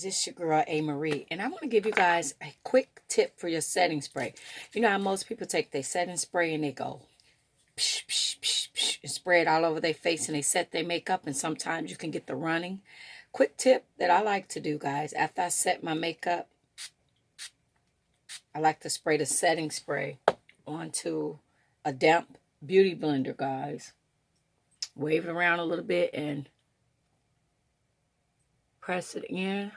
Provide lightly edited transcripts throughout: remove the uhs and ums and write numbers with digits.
This is your girl A. Marie, and I want to give you guys a quick tip for your setting spray. You know how most people take their setting spray and they go psh, psh, psh, psh, and spray it all over their face and they set their makeup, and sometimes you can get the running. Quick tip that I like to do, guys, after I set my makeup, I like to spray the setting spray onto a damp beauty blender, guys. Wave it around a little bit and press it in.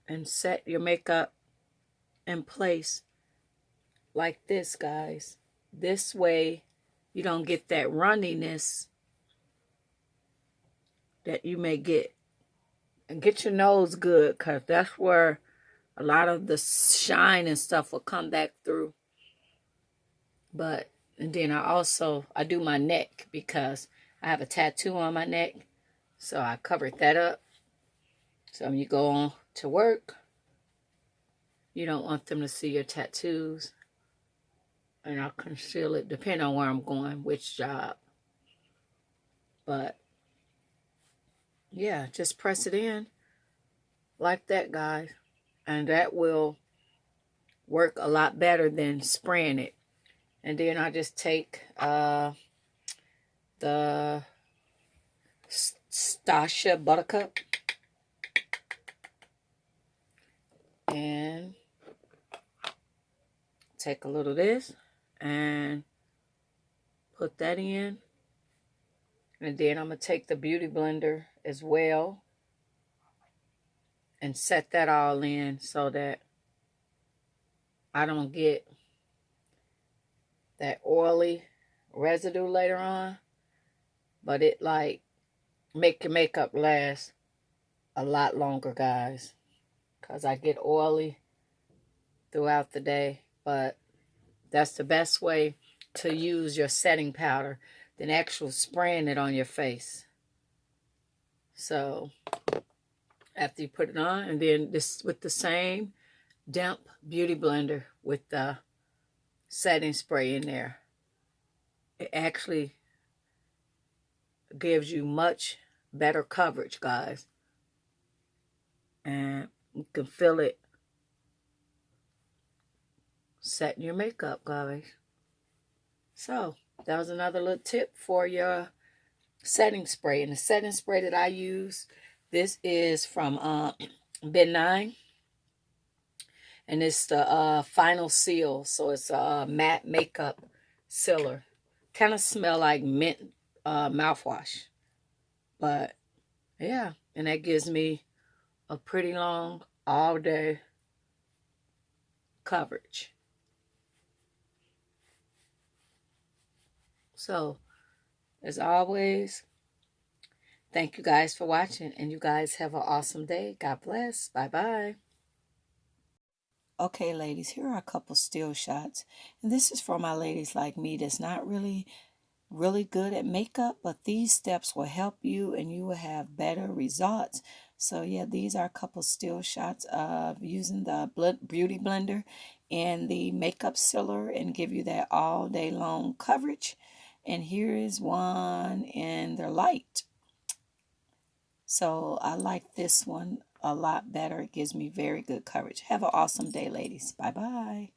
And set your makeup in place like this, guys. This way you don't get that runniness that you may get. And get your nose good, because that's where a lot of the shine and stuff will come back through. And then I do my neck, because I have a tattoo on my neck. So I covered that up. So when you go on to work, you don't want them to see your tattoos. And I'll conceal it depending on where I'm going, which job. But yeah, just press it in like that, guys. And that will work a lot better than spraying it. And then I just take the Stasha Buttercup and take a little of this and put that in. And then I'm going to take the beauty blender as well and set that all in so that I don't get that oily residue later on. But it like make your makeup last a lot longer, guys, because I get oily throughout the day. But that's the best way to use your setting powder than actual spraying it on your face. So after you put it on, and then this with the same damp beauty blender with the setting spray in there, it actually gives you much better coverage, guys. And you can feel it setting your makeup, guys. So that was another little tip for your setting spray. And the setting spray that I use, this is from Ben9. And it's the Final Seal. So it's a matte makeup sealer. Kind of smell like mint mouthwash. But yeah, and that gives me a pretty long all day coverage. So as always, thank you guys for watching, and you guys have an awesome day. God bless. Bye-bye. Okay, ladies, here are a couple still shots. And this is for my ladies like me that's not really good at makeup, but these steps will help you and you will have better results. So yeah, these are a couple still shots of using the beauty blender and the makeup sealer and give you that all day long coverage. And here is one in the light. So I like this one a lot better. It gives me very good coverage. Have an awesome day, ladies. Bye-bye.